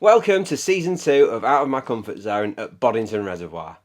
Welcome to Season 2 of Out of My Comfort Zone at Boddington Reservoir.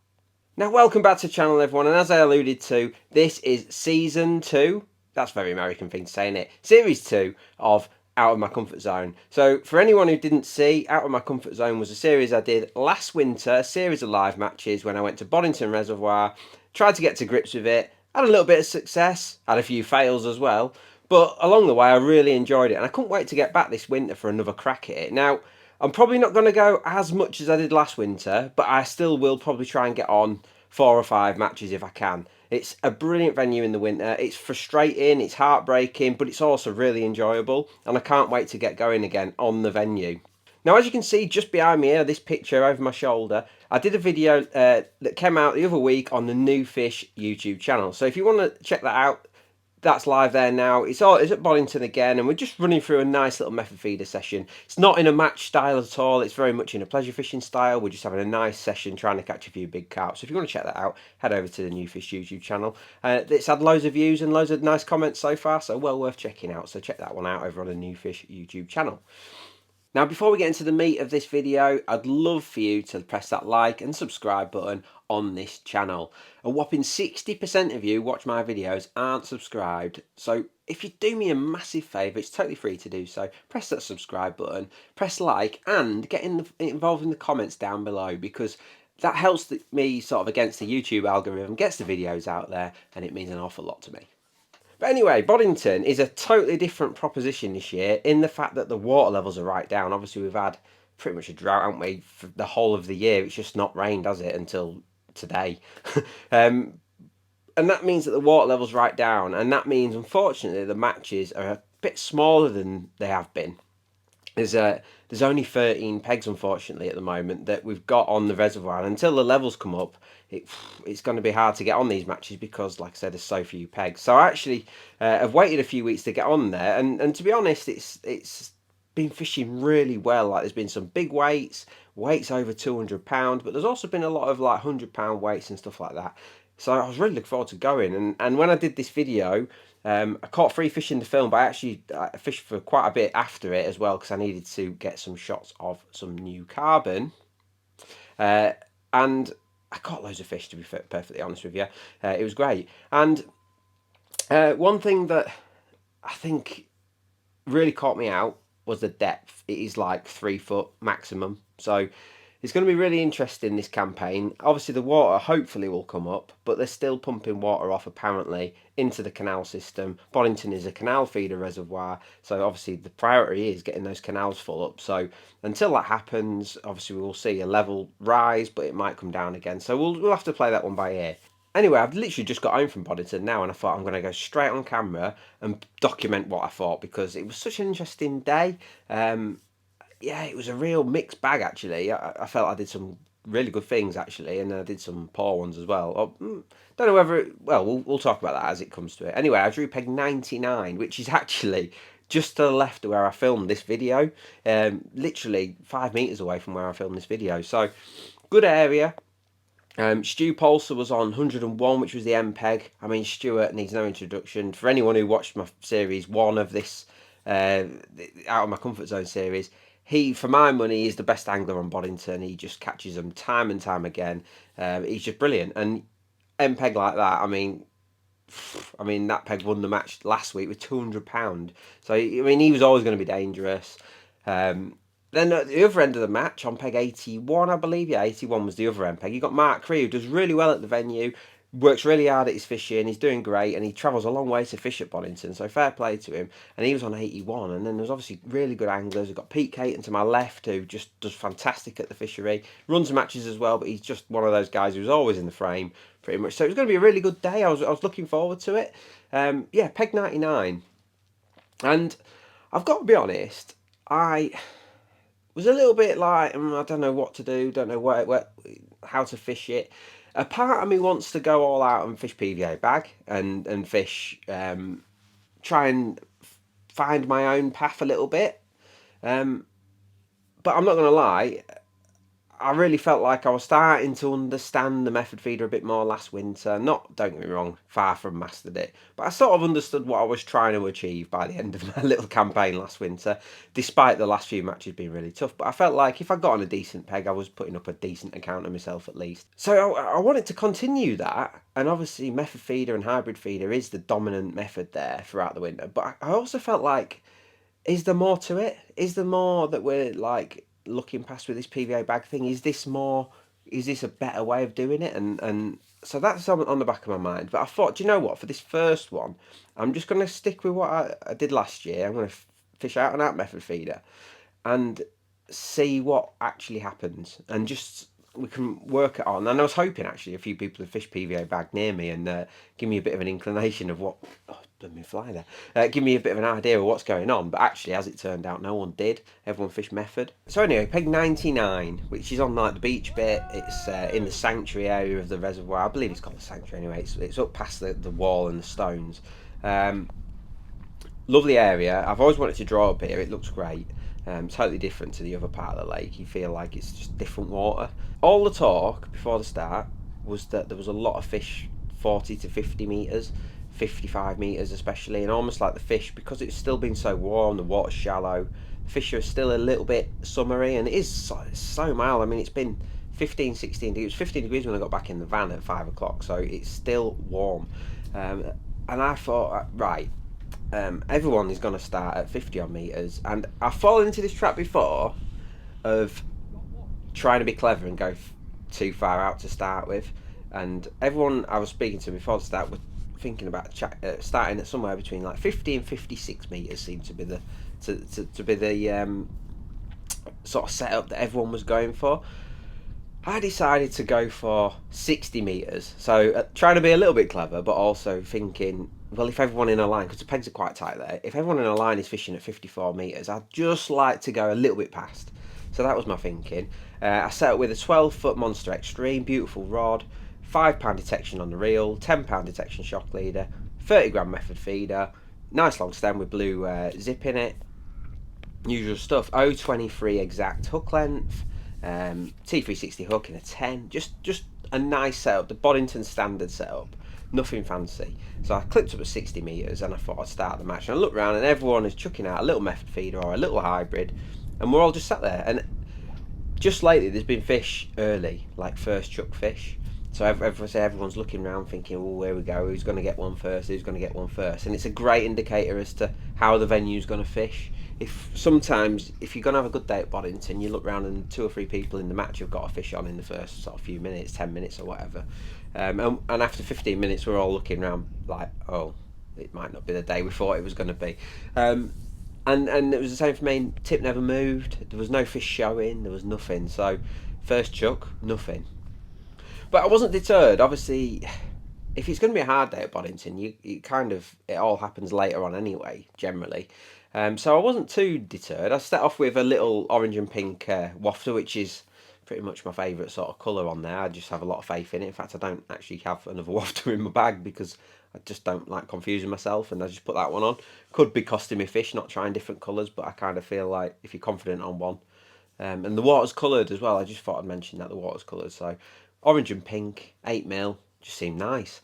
Now, welcome back to the channel, everyone, and as I alluded to, this is Season 2, that's a very American thing to say, isn't it? Series 2 of Out of My Comfort Zone. So, for anyone who didn't see, Out of My Comfort Zone was a series I did last winter, a series of live matches when I went to Boddington Reservoir, tried to get to grips with it, had a little bit of success, had a few fails as well, but along the way I really enjoyed it, and I couldn't wait to get back this winter for another crack at it. Now, I'm probably not going to go as much as I did last winter, but I still will probably try and get on 4 or 5 matches if I can. It's a brilliant venue in the winter. It's frustrating, it's heartbreaking, but it's also really enjoyable, and I can't wait to get going again on the venue. Now, as you can see just behind me here, this picture over my shoulder, I did a video that came out the other week on the Nufish YouTube channel. So if you want to check that out, that's live there now. It's at Boddington again, and we're just running through a nice little method feeder session. It's not in a match style at all. It's very much in a pleasure fishing style. We're just having a nice session trying to catch a few big carp. So if you want to check that out, head over to the Nufish YouTube channel. It's had loads of views and loads of nice comments so far, so well worth checking out. So check that one out over on the Nufish YouTube channel. Now, before we get into the meat of this video, I'd love for you to press that like and subscribe button on this channel. A whopping 60% of you watch my videos aren't subscribed, so if you do me a massive favour, it's totally free to do so. Press that subscribe button, press like, and get involved in the comments down below, because that helps me sort of against the YouTube algorithm, gets the videos out there, and it means an awful lot to me. But anyway, Boddington is a totally different proposition this year in the fact that the water levels are right down. Obviously, we've had pretty much a drought, haven't we, for the whole of the year. It's just not rained, has it, until today. um, and that means that the water level's right down. And that means, unfortunately, the matches are a bit smaller than they have been. There's only 13 pegs, unfortunately, at the moment that we've got on the reservoir. And until the levels come up, it's going to be hard to get on these matches because, like I said, there's so few pegs. So I actually have waited a few weeks to get on there. And to be honest, it's been fishing really well. Like, there's been some big weights over £200, but there's also been a lot of like £100 weights and stuff like that. So I was really looking forward to going. And when I did this video, I caught 3 fish in the film, but I fished for quite a bit after it as well because I needed to get some shots of some new carbon. And I caught loads of fish, to be perfectly honest with you. It was great. And one thing that I think really caught me out was the depth. It is like 3 foot maximum. So it's going to be really interesting, this campaign. Obviously, the water hopefully will come up, but they're still pumping water off, apparently, into the canal system. Boddington is a canal feeder reservoir, so obviously the priority is getting those canals full up. So until that happens, obviously we will see a level rise, but it might come down again. So we'll have to play that one by ear. Anyway, I've literally just got home from Boddington now, and I thought I'm going to go straight on camera and document what I thought, because it was such an interesting day. Yeah, it was a real mixed bag, actually. I felt I did some really good things, actually, and I did some poor ones as well. Don't know whether we'll talk about that as it comes to it. Anyway, I drew peg 99, which is actually just to the left of where I filmed this video, literally 5 meters away from where I filmed this video. So good area. Stu Polster was on 101, which was the M peg. I mean, Stuart needs no introduction. For anyone who watched my series 1 of this Out of My Comfort Zone series, he, for my money, is the best angler on Boddington. He just catches them time and time again. He's just brilliant. And M peg like that, I mean that peg won the match last week with £200. So I mean, he was always going to be dangerous. Then at the other end of the match, on peg 81, I believe, yeah, 81 was the other end peg. You got Mark Cree, who does really well at the venue, works really hard at his fishing, he's doing great, and he travels a long way to fish at Boddington, so fair play to him. And he was on 81, and then there's obviously really good anglers. We've got Pete Caton to my left, who just does fantastic at the fishery, runs matches as well, but he's just one of those guys who's always in the frame, pretty much. So it was going to be a really good day. I was looking forward to it. Yeah, peg 99. And I've got to be honest, I was a little bit like, I don't know what to do, don't know how to fish it. A part of me wants to go all out and fish PVA bag and fish, try and find my own path a little bit. But I'm not going to lie, I really felt like I was starting to understand the method feeder a bit more last winter. Not, don't get me wrong, far from mastered it, but I sort of understood what I was trying to achieve by the end of my little campaign last winter, despite the last few matches being really tough. But I felt like if I got on a decent peg, I was putting up a decent account of myself at least. So I wanted to continue that, and obviously method feeder and hybrid feeder is the dominant method there throughout the winter. But I also felt like, is there more to it? Is there more that we're like looking past with this PVA bag thing? Is this more? Is this a better way of doing it? And so that's on the back of my mind. But I thought, do you know what? For this first one, I'm just going to stick with what I did last year. I'm going to fish out and out method feeder, and see what actually happens, and just we can work it on. And I was hoping actually a few people had fished PVA bag near me and give me a bit of an inclination of what. Oh, let me fly there. Give me a bit of an idea of what's going on. But actually, as it turned out, no one did. Everyone fished method. So anyway, peg 99, which is on like the beach bit. It's in the sanctuary area of the reservoir. I believe it's called the sanctuary anyway. It's up past the wall and the stones. Lovely area. I've always wanted to draw up here. It looks great. Totally different to the other part of the lake. You feel like it's just different water. All the talk before the start was that there was a lot of fish 40 to 50 metres, 55 metres especially, and almost like the fish, because it's still been so warm, the water's shallow, the fish are still a little bit summery, and it is so mild. I mean, it's been 15, 16 degrees. It was 15 degrees when I got back in the van at 5 o'clock, so it's still warm. And I thought, right, everyone is going to start at 50 odd metres, and I've fallen into this trap before of trying to be clever and go too far out to start with, and everyone I was speaking to before the start was thinking about starting at somewhere between like 50 and 56 metres seemed to be the to be the sort of setup that everyone was going for. I decided to go for 60 metres, so trying to be a little bit clever, but also thinking, well, if everyone in a line, because the pegs are quite tight there, if everyone in a line is fishing at 54 metres, I'd just like to go a little bit past. So that was my thinking. I set up with a 12-foot Monster Extreme, beautiful rod, £5 detection on the reel, £10 detection shock leader, 30-gram method feeder, nice long stem with blue zip in it, usual stuff, 0.23 exact hook length, T360 hook in a 10, just a nice setup, the Boddington standard setup, nothing fancy. So I clipped up at 60 metres and I thought I'd start the match, and I looked around and everyone is chucking out a little method feeder or a little hybrid, and we're all just sat there. And just lately there's been fish early, like first chuck fish, so everyone's looking around thinking, oh, here we go, who's going to get one first, who's going to get one first, and it's a great indicator as to how the venue's going to fish. Sometimes if you're going to have a good day at Boddington, you look around and 2 or 3 people in the match have got a fish on in the first sort of few minutes, 10 minutes or whatever, and after 15 minutes we're all looking around like, oh, it might not be the day we thought it was going to be. And it was the same for me. Tip never moved, there was no fish showing, there was nothing. So first chuck, nothing. But I wasn't deterred. Obviously, if it's going to be a hard day at Boddington, it all happens later on anyway, generally. So I wasn't too deterred. I set off with a little orange and pink wafter, which is pretty much my favourite sort of colour on there. I just have a lot of faith in it. In fact, I don't actually have another wafter in my bag because I just don't like confusing myself, and I just put that one on. Could be costing me fish not trying different colours, but I kind of feel like if you're confident on one. And the water's coloured as well. I just thought I'd mention that the water's coloured. So orange and pink, 8mm, just seemed nice.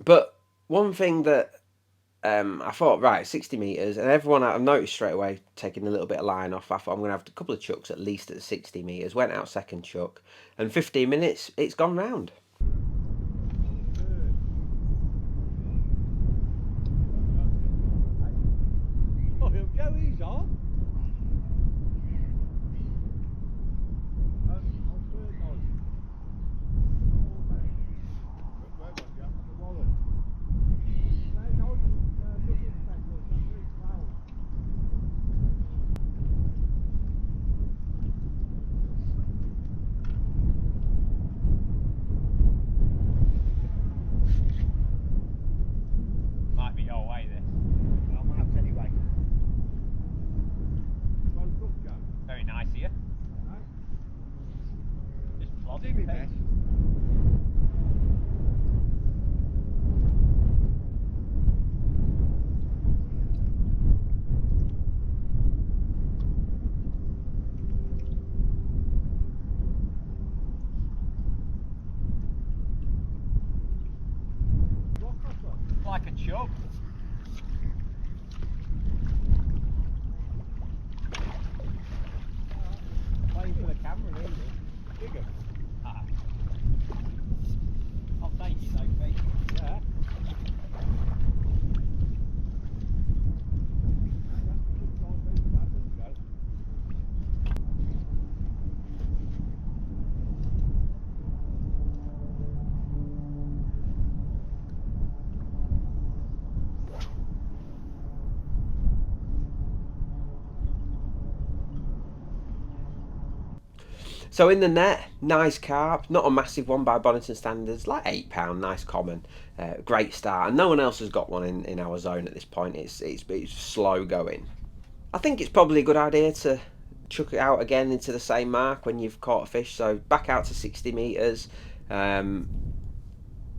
But one thing that I thought, right, 60 metres, and everyone I've noticed straight away taking a little bit of line off. I thought I'm going to have a couple of chucks at least at 60 metres. Went out second chuck, and 15 minutes, it's gone round. Oh, he'll go, he's on. chub. Playing for the camera, really. Bigger. Ah. I'll take it though, Pete. Yeah. So in the net, nice carp, not a massive one by Boddington standards, like £8, nice common, great start, and no one else has got one in our zone at this point. It's slow going. I think it's probably a good idea to chuck it out again into the same mark when you've caught a fish. So back out to 60 metres. In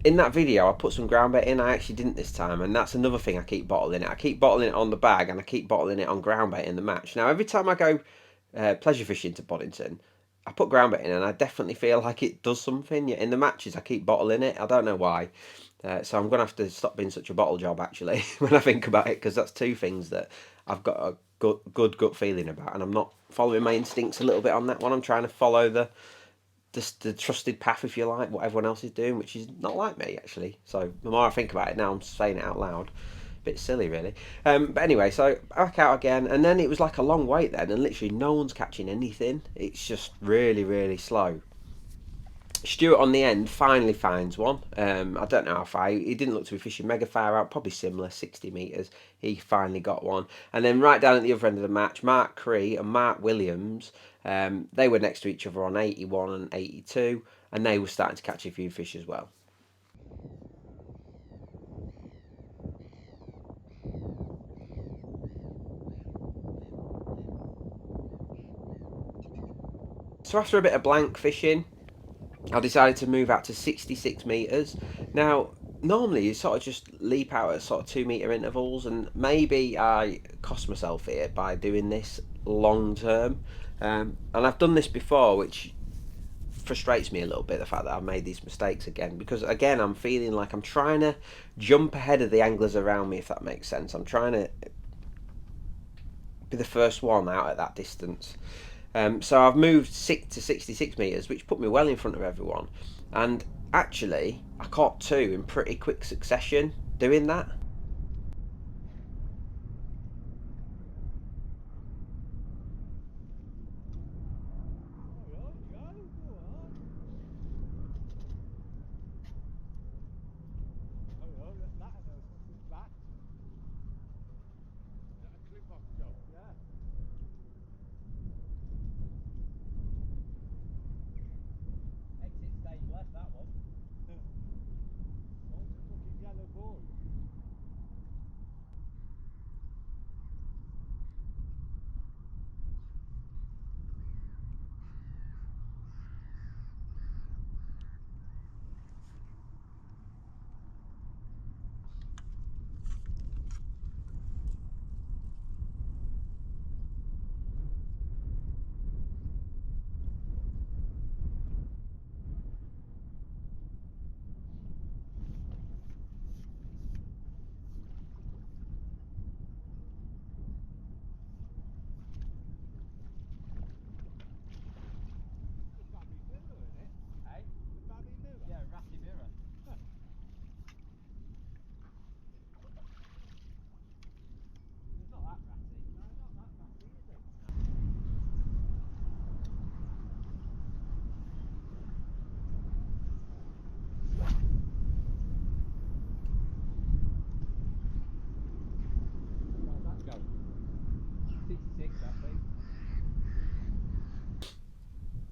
that video, I put some ground bait in. I actually didn't this time, and that's another thing I keep bottling it. I keep bottling it on the bag, and I keep bottling it on ground bait in the match. Now, every time I go pleasure fishing to Boddington, I put ground bait in, and I definitely feel like it does something. Yet in the matches, I keep bottling it. I don't know why. So I'm going to have to stop being such a bottle job, actually, when I think about it, because that's two things that I've got a good gut feeling about, and I'm not following my instincts a little bit on that one. I'm trying to follow the trusted path, if you like, what everyone else is doing, which is not like me, actually. So the more I think about it now, I'm saying it out loud. Bit silly, really. But anyway, so back out again, and then it was like a long wait then, and literally no one's catching anything. It's just really, really slow. Stuart on the end finally finds one. I don't know how far. He didn't look to be fishing mega far out, probably similar, 60 metres. He finally got one. And then right down at the other end of the match, Mark Cree and Mark Williams, they were next to each other on 81 and 82, and they were starting to catch a few fish as well. So after a bit of blank fishing, I decided to move out to 66 metres. Now, normally you sort of just leap out at sort of 2 metre intervals, and maybe I cost myself here by doing this long term. And I've done this before, which frustrates me a little bit, the fact that I've made these mistakes again, because again I'm feeling like I'm trying to jump ahead of the anglers around me, if that makes sense. I'm trying to be the first one out at that distance. So I've moved to 66 metres, which put me well in front of everyone. And actually, I caught two in pretty quick succession doing that.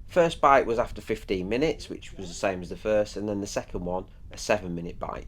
First bite was after 15 minutes, which was the same as the first, and then the second one, a 7-minute bite.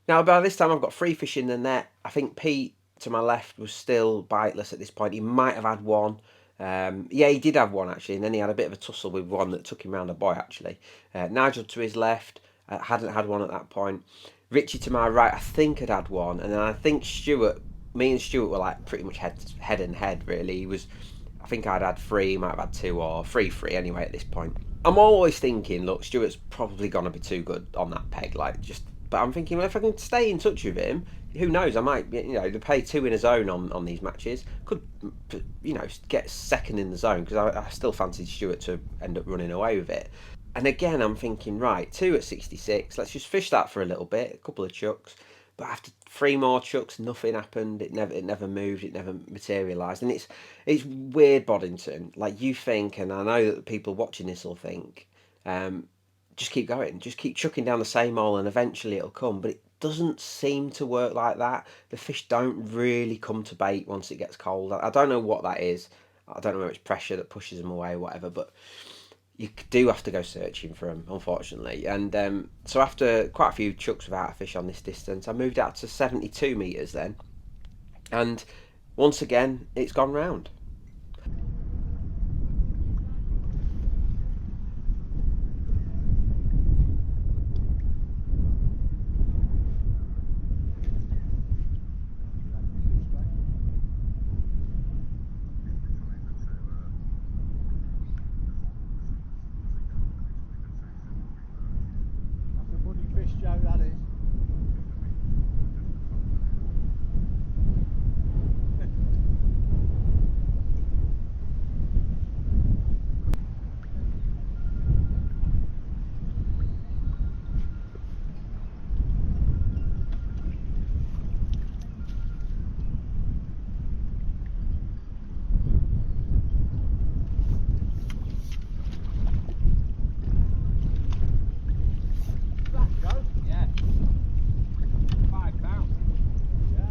Now, by this time, I've got 3 fish in the net. I think Pete to my left was still biteless at this point. He might have had one. Yeah, he did have one actually, and then he had a bit of a tussle with one that took him round a buoy actually. Nigel to his left hadn't had one at that point. Richie to my right, I think had had one, and then I think me and Stuart were like pretty much head and head really. I think I'd had 3, he might have had 2 or 3 anyway at this point. I'm always thinking, look, Stuart's probably gonna be too good on that peg, like just. But I'm thinking, well, if I can stay in touch with him, who knows? I might, to pay 2 in a zone on these matches, could, get second in the zone because I still fancied Stuart to end up running away with it. And again, I'm thinking, right, 2 at 66. Let's just fish that for a little bit, a couple of chucks. But after 3 more chucks, nothing happened. It never moved. It never materialised. And it's weird, Boddington. Like you think, and I know that the people watching this will think, just keep going, just keep chucking down the same hole, and eventually it'll come. But it doesn't seem to work like that. The fish don't really come to bait once it gets cold. I don't know what that is. I don't know whether it's pressure that pushes them away or whatever, but you do have to go searching for them, unfortunately. And so after quite a few chucks without a fish on this distance, I moved out to 72 metres then. And once again, it's gone round. That's a bloody fish, Joe, that is. That, Joe? Yeah. £5. Yeah.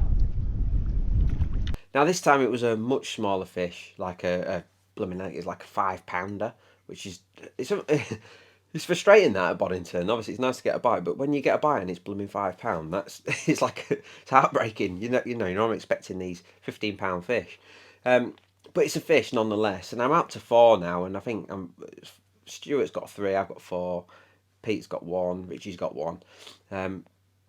Now this time it was a much smaller fish, like a blooming, it's like a 5 pounder, which is it's frustrating that at Boddington. Obviously it's nice to get a bite, but when you get a bite and it's blooming £5, that's it's like it's heartbreaking. You're normally expecting these £15 fish, but it's a fish nonetheless. And I'm up to 4 now, and I think Stuart's got 3, I've got 4, Pete's got 1, Richie's got 1. And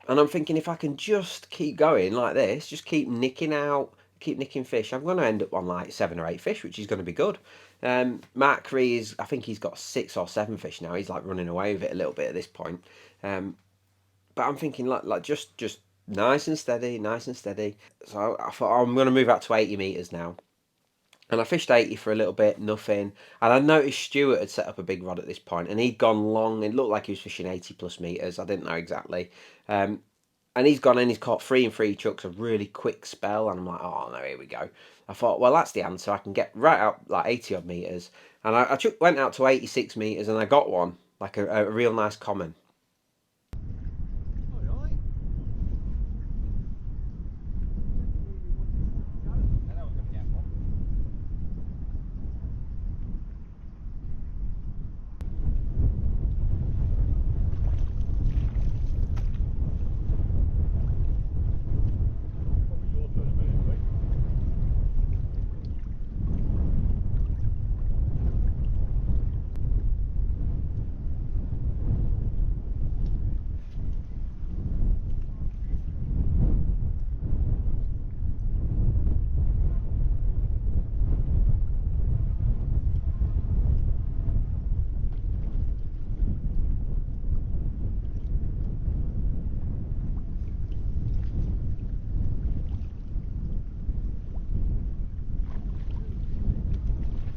I'm thinking if I can just keep going like this, just keep nicking out, keep nicking fish, I'm going to end up on like 7 or 8 fish, which is going to be good. Mark Cree I think he's got 6 or 7 fish now. He's like running away with it a little bit at this point. But I'm thinking like just nice and steady, nice and steady. So I thought I'm going to move out to 80 metres now. And I fished 80 for a little bit, nothing. And I noticed Stuart had set up a big rod at this point, and he'd gone long. It looked like he was fishing 80 plus metres. I didn't know exactly. And he's gone in, he's caught 3 and 3 chucks, a really quick spell. And I'm like, oh no, here we go. I thought, well, that's the answer. I can get right out like 80 odd metres. And I went out to 86 metres and I got one, like a real nice common. Alright. Then I was going to get one. Probably your turn a minute, mate.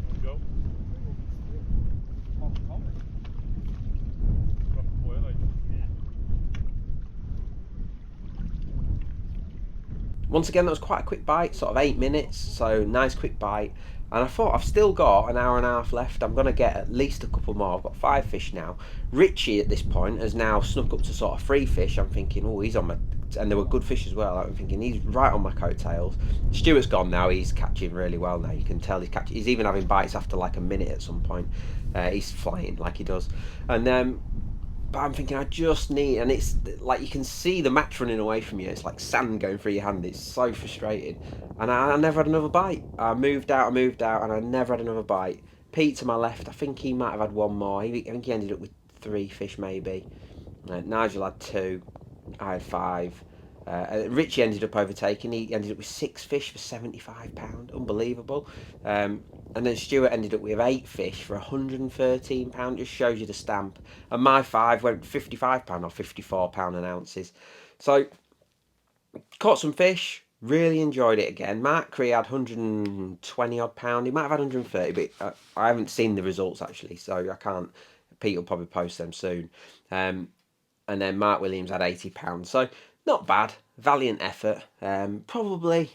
There we go. Off the common. Rough boy, aren't they? Yeah. Once again, that was quite a quick bite, sort of 8 minutes, so nice quick bite. And I thought I've still got an hour and a half left. I'm going to get at least a couple more. I've got 5 fish now. Richie at this point has now snuck up to sort of 3 fish. I'm thinking, oh, he's on my... And there were good fish as well. I'm thinking he's right on my coattails. Stuart's gone now. He's catching really well now. You can tell he's catching. He's even having bites after like a minute at some point. He's flying like he does. And But I'm thinking I just need, and it's like you can see the match running away from you. It's like sand going through your hand. It's so frustrating. And I never had another bite. I moved out, and I never had another bite. Pete to my left, I think he might have had one more. I think he ended up with 3 fish maybe. Nigel had 2. I had 5. Richie ended up overtaking. He ended up with 6 fish for £75. Unbelievable. And then Stuart ended up with 8 fish for £113. Just shows you the stamp. And my 5 went £55 or £54 an ounces. So, caught some fish. Really enjoyed it again. Mark Cree had 120 odd pound. He might have had 130, but I haven't seen the results actually, so I can't. Pete will probably post them soon. And then Mark Williams had £80. So not bad, valiant effort. Probably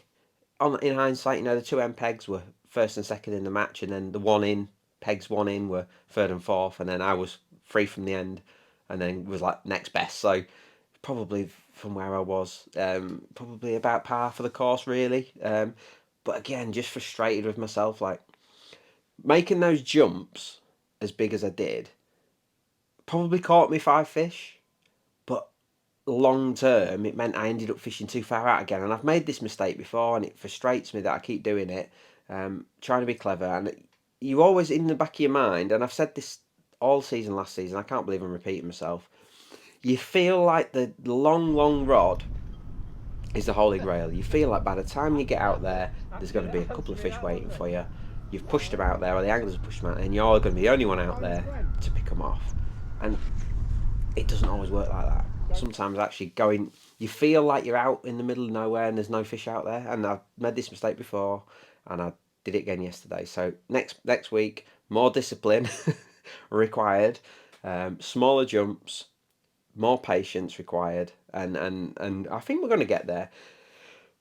in hindsight, the 2 M pegs were first and second in the match, and then the pegs 1 in were third and fourth, and then I was 3 from the end, and then was like next best. So probably from where I was, probably about par for the course really. But again, just frustrated with myself, like making those jumps as big as I did. Probably caught me 5 fish, but long term, it meant I ended up fishing too far out again. And I've made this mistake before, and it frustrates me that I keep doing it, trying to be clever. And you always, in the back of your mind, and I've said this all season last season, I can't believe I'm repeating myself, you feel like the long, long rod is the holy grail. You feel like by the time you get out there, there's going to be a couple of fish waiting for you. You've pushed them out there, or the anglers have pushed them out, and you're going to be the only one out there to pick them off. And it doesn't always work like that. Sometimes actually you feel like you're out in the middle of nowhere and there's no fish out there. And I've made this mistake before, and I did it again yesterday. So next week, more discipline required, smaller jumps, more patience required, and I think we're going to get there.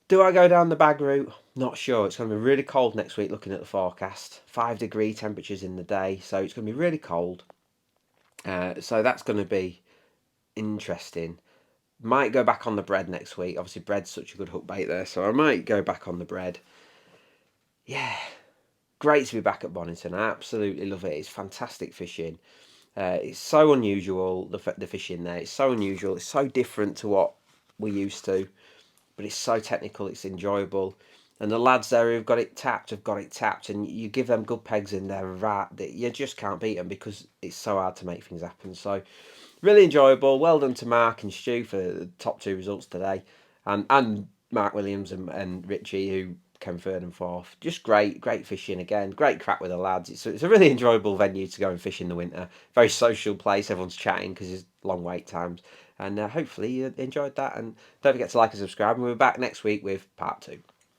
Do I go down the bag route? Not sure. It's going to be really cold next week. Looking at the forecast, 5-degree temperatures in the day, so it's going to be really cold. So that's going to be interesting. Might go back on the bread next week. Obviously, bread's such a good hook bait there, so I might go back on the bread. Yeah, great to be back at Boddington. I absolutely love it. It's fantastic fishing. It's so unusual, the fishing there. It's so unusual. It's so different to what we're used to, but it's so technical. It's enjoyable. And the lads there who've got it tapped have got it tapped, and you give them good pegs in there, right? You just can't beat them because it's so hard to make things happen. So, really enjoyable. Well done to Mark and Stu for the top 2 results today, and Mark Williams and Richie who came third and fourth. Just great fishing again. Great crack with the lads. It's a really enjoyable venue to go and fish in the winter. Very social place. Everyone's chatting because there's long wait times. And hopefully you enjoyed that. And don't forget to like and subscribe. And we'll be back next week with part 2.